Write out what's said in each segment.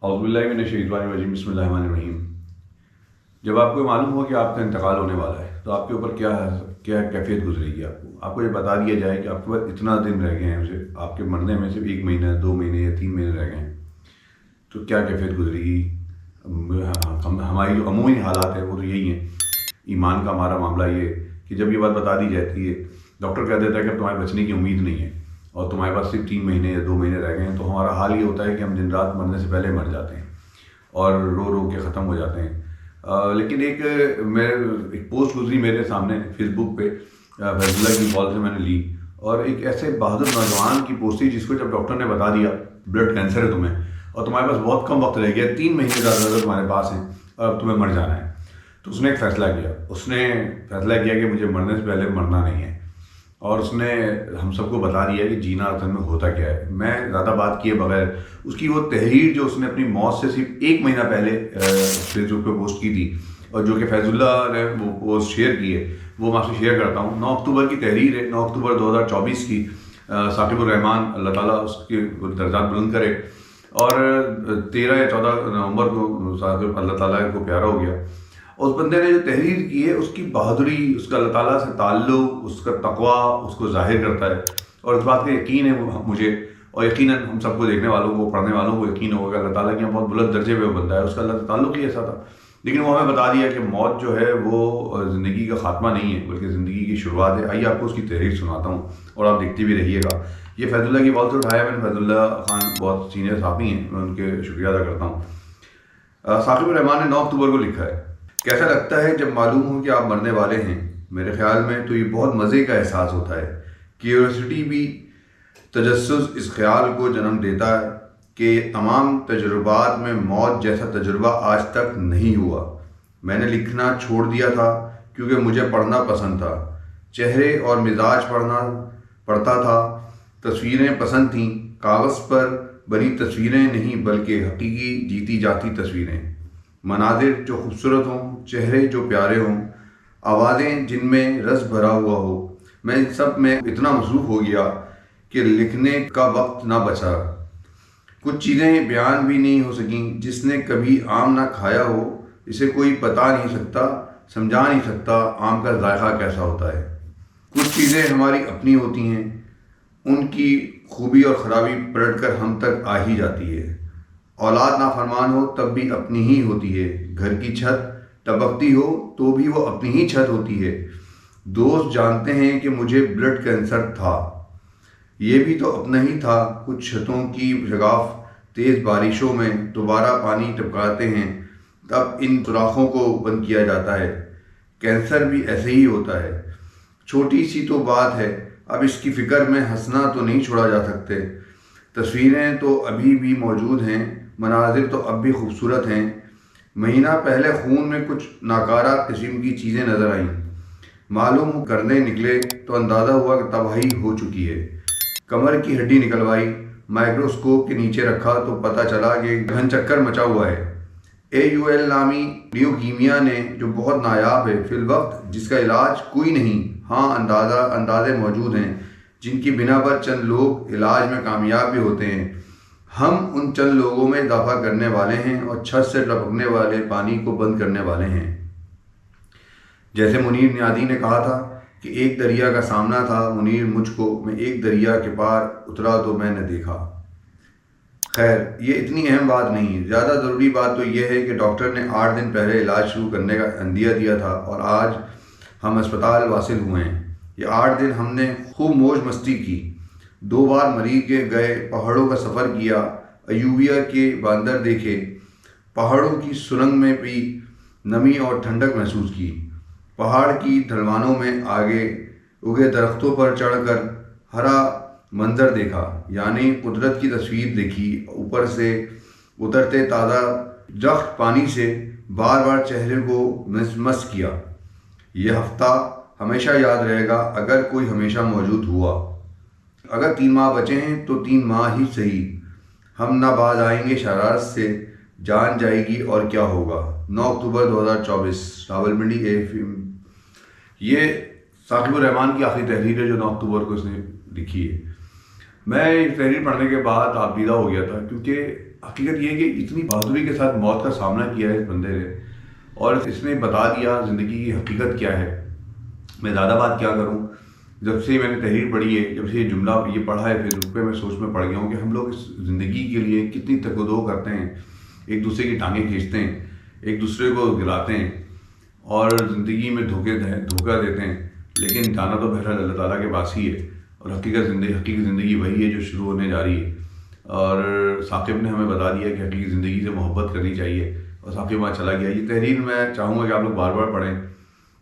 اعوذ باللہ من الشیطان الرجیم بسم اللہ الرحمن الرحیم۔ جب آپ کو معلوم ہو کہ آپ کا انتقال ہونے والا ہے تو آپ کے اوپر کیا کیفیت گزرے گی؟ آپ کو یہ بتا دیا جائے کہ آپ کے پاس اتنا دن رہ گئے ہیں، آپ کے مرنے میں صرف 1 مہینہ 2 مہینے یا 3 مہینے رہ گئے ہیں، تو کیا کیفیت گزرے گی؟ ہماری جو عمومی حالات ہیں وہ تو یہی ہیں۔ ایمان کا ہمارا معاملہ یہ ہے کہ جب یہ بات بتا دی جاتی ہے، ڈاکٹر کہہ دیتا ہے کہ اب تمہارے بچنے کی امید نہیں ہے اور تمہارے پاس صرف 3 مہینے یا 2 مہینے رہ گئے ہیں، تو ہمارا حال یہ ہوتا ہے کہ ہم دن رات مرنے سے پہلے مر جاتے ہیں اور رو رو کے ختم ہو جاتے ہیں۔ لیکن ایک پوسٹ گزری میرے سامنے فیس بک پہ، فیض اللہ کی کال سے میں نے لی، اور ایک ایسے بہادر نوجوان کی پوسٹ تھی جس کو جب ڈاکٹر نے بتا دیا بلڈ کینسر ہے تمہیں اور تمہارے پاس بہت کم وقت رہ گیا، 3 مہینے زیادہ تمہارے پاس ہیں اور اب تمہیں مر جانا ہے، تو اس نے ایک فیصلہ کیا۔ اس نے فیصلہ کیا کہ مجھے مرنے سے پہلے مرنا نہیں ہے، اور اس نے ہم سب کو بتا دیا کہ جینا اصل میں ہوتا کیا ہے۔ میں زیادہ بات کیے بغیر اس کی وہ تحریر جو اس نے اپنی موت سے صرف 1 مہینہ پہلے فیس بک پہ پوسٹ کی تھی، اور جو کہ فیض اللہ نے وہ پوسٹ شیئر کی ہے، وہ میں آپ سے شیئر کرتا ہوں۔ 9 اکتوبر کی تحریر ہے، 9 اکتوبر 2024 کی۔ ثاقب الرحمان اللہ تعالیٰ اس کے درجات بلند کرے، اور 13 یا 14 نومبر کو ثاقب اللہ تعالیٰ کو پیارا ہو گیا۔ اس بندے نے جو تحریر کی ہے، اس کی بہادری، اس کا اللہ تعالیٰ سے تعلق، اس کا تقویٰ اس کو ظاہر کرتا ہے، اور اس بات کا یقین ہے مجھے، اور یقیناً ہم سب کو دیکھنے والوں کو، پڑھنے والوں کو یقین ہوگا کہ اللہ تعالیٰ کے یہاں بہت بلند درجے پہ وہ بندہ ہے، اس کا اللہ سے تعلق ہی ایسا تھا۔ لیکن وہ ہمیں بتا دیا کہ موت جو ہے وہ زندگی کا خاتمہ نہیں ہے بلکہ زندگی کی شروعات ہے۔ آئیے آپ کو اس کی تحریر سناتا ہوں اور آپ دیکھتے بھی رہیے گا۔ یہ فیض اللہ کی بات سے اٹھایا میں نے، فیض اللہ خان بہت سینئر صحافی ہیں، میں ان کے شکریہ ادا کرتا ہوں۔ ثاقب الرحمان نے 9 اکتوبر کو لکھا ہے، کیسا لگتا ہے جب معلوم ہو کہ آپ مرنے والے ہیں؟ میرے خیال میں تو یہ بہت مزے کا احساس ہوتا ہے۔ کیوریوسٹی بھی تجسس اس خیال کو جنم دیتا ہے کہ تمام تجربات میں موت جیسا تجربہ آج تک نہیں ہوا۔ میں نے لکھنا چھوڑ دیا تھا کیونکہ مجھے پڑھنا پسند تھا، چہرے اور مزاج پڑھتا تھا، تصویریں پسند تھیں، کاغذ پر بنی تصویریں نہیں بلکہ حقیقی جیتی جاتی تصویریں، مناظر جو خوبصورت ہوں، چہرے جو پیارے ہوں، آوازیں جن میں رس بھرا ہوا ہو۔ میں ان سب میں اتنا مصروف ہو گیا کہ لکھنے کا وقت نہ بچا۔ کچھ چیزیں بیان بھی نہیں ہو سکیں۔ جس نے کبھی آم نہ کھایا ہو اسے کوئی بتا نہیں سکتا، سمجھا نہیں سکتا آم کا ذائقہ کیسا ہوتا ہے۔ کچھ چیزیں ہماری اپنی ہوتی ہیں، ان کی خوبی اور خرابی پلٹ کر ہم تک آ ہی جاتی ہے۔ اولاد نافرمان ہو تب بھی اپنی ہی ہوتی ہے، گھر کی چھت ٹپکتی ہو تو بھی وہ اپنی ہی چھت ہوتی ہے۔ دوست جانتے ہیں کہ مجھے بلڈ کینسر تھا، یہ بھی تو اپنا ہی تھا۔ کچھ چھتوں کی شگاف تیز بارشوں میں دوبارہ پانی ٹپکاتے ہیں، تب ان سوراخوں کو بند کیا جاتا ہے۔ کینسر بھی ایسے ہی ہوتا ہے۔ چھوٹی سی تو بات ہے، اب اس کی فکر میں ہنسنا تو نہیں چھوڑا جا سکتے۔ تصویریں تو ابھی بھی موجود ہیں، مناظر تو اب بھی خوبصورت ہیں۔ مہینہ پہلے خون میں کچھ ناکارہ قسم کی چیزیں نظر آئیں، معلوم کرنے نکلے تو اندازہ ہوا کہ تباہی ہو چکی ہے۔ کمر کی ہڈی نکلوائی، مائکروسکوپ کے نیچے رکھا تو پتہ چلا کہ گھن چکر مچا ہوا ہے۔ AUL نامی لیوکیمیا نے جو بہت نایاب ہے فی الوقت، جس کا علاج کوئی نہیں، ہاں اندازے موجود ہیں جن کی بنا پر چند لوگ علاج میں کامیاب بھی ہوتے ہیں۔ ہم ان چند لوگوں میں اضافہ کرنے والے ہیں اور چھت سے ٹپکنے والے پانی کو بند کرنے والے ہیں۔ جیسے منیر نیادی نے کہا تھا کہ ایک دریا کا سامنا تھا منیر مجھ کو، میں ایک دریا کے پار اترا تو میں نے دیکھا۔ خیر، یہ اتنی اہم بات نہیں، زیادہ ضروری بات تو یہ ہے کہ ڈاکٹر نے 8 دن پہلے علاج شروع کرنے کا عندیہ دیا تھا اور آج ہم اسپتال واصل ہوئے ہیں۔ یہ 8 دن ہم نے خوب موج مستی کی، 2 بار مریخ کے گئے، پہاڑوں کا سفر کیا، ایوبیا کے باندر دیکھے، پہاڑوں کی سرنگ میں بھی نمی اور ٹھنڈک محسوس کی، پہاڑ کی ڈھلوانوں میں آگے اگے درختوں پر چڑھ کر ہرا منظر دیکھا، یعنی قدرت کی تصویر دیکھی۔ اوپر سے اترتے تازہ درخت پانی سے بار بار چہرے کو مس کیا۔ یہ ہفتہ ہمیشہ یاد رہے گا اگر کوئی ہمیشہ موجود ہوا۔ اگر 3 ماہ بچے ہیں تو 3 ماہ ہی صحیح، ہم نہ باز آئیں گے شرارت سے، جان جائے گی اور کیا ہوگا۔ 9 اکتوبر 2024 راولپنڈی AFM۔ یہ ثاقب الرحمان کی آخری تحریر ہے جو 9 اکتوبر کو اس نے لکھی ہے۔ میں اس تحریر پڑھنے کے بعد آبیدہ ہو گیا تھا، کیونکہ حقیقت یہ ہے کہ اتنی بہادری کے ساتھ موت کا سامنا کیا ہے اس بندے نے، اور اس نے بتا دیا زندگی کی حقیقت کیا ہے۔ میں زیادہ بات کیا کروں، جب سے میں نے تحریر پڑھی ہے، جب سے یہ جملہ یہ پڑھا ہے فیس بک پہ، میں سوچ میں پڑ گیا ہوں کہ ہم لوگ اس زندگی کے لیے کتنی تگ و دو کرتے ہیں، ایک دوسرے کی ٹانگیں کھینچتے ہیں، ایک دوسرے کو گراتے ہیں اور زندگی میں دھوکہ دیتے ہیں، لیکن جانا تو بہرحال اللہ تعالیٰ کے پاس ہی ہے، اور حقیقی زندگی وہی ہے جو شروع ہونے جا رہی ہے۔ اور ثاقب نے ہمیں بتا دیا کہ حقیقی زندگی سے محبت کرنی چاہیے، اور ثاقب وہاں چلا گیا۔ یہ تحریر میں چاہوں گا کہ آپ لوگ بار بار پڑھیں،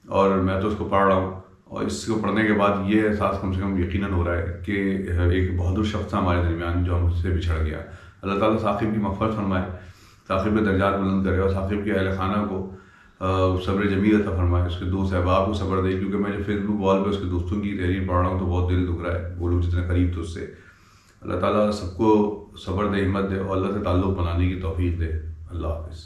اور میں تو اس کو پڑھ رہا ہوں، اور اس کو پڑھنے کے بعد یہ احساس کم سے کم یقیناً ہو رہا ہے کہ ایک بہادر شخص تھا ہمارے درمیان جو ہم سے بچھڑ گیا۔ اللہ تعالیٰ ثاقب کی مغفرت فرمائے، ثاقب کے درجات بلند کرے، اور ثاقب کے اہل خانہ کو صبر جمیل عطا فرمائے، اس کے دوست احباب کو صبر دے، کیونکہ میں جو فیس بک وال پہ اس کے دوستوں کی تحریر پڑھ رہا ہوں تو بہت دل دکھ رہا ہے، وہ لوگ جتنے قریب تھے اس سے۔ اللہ تعالیٰ سب کو صبر دے، ہمت دے، اور اللہ سے تعلق بنانے کی توفیق دے۔ اللہ حافظ۔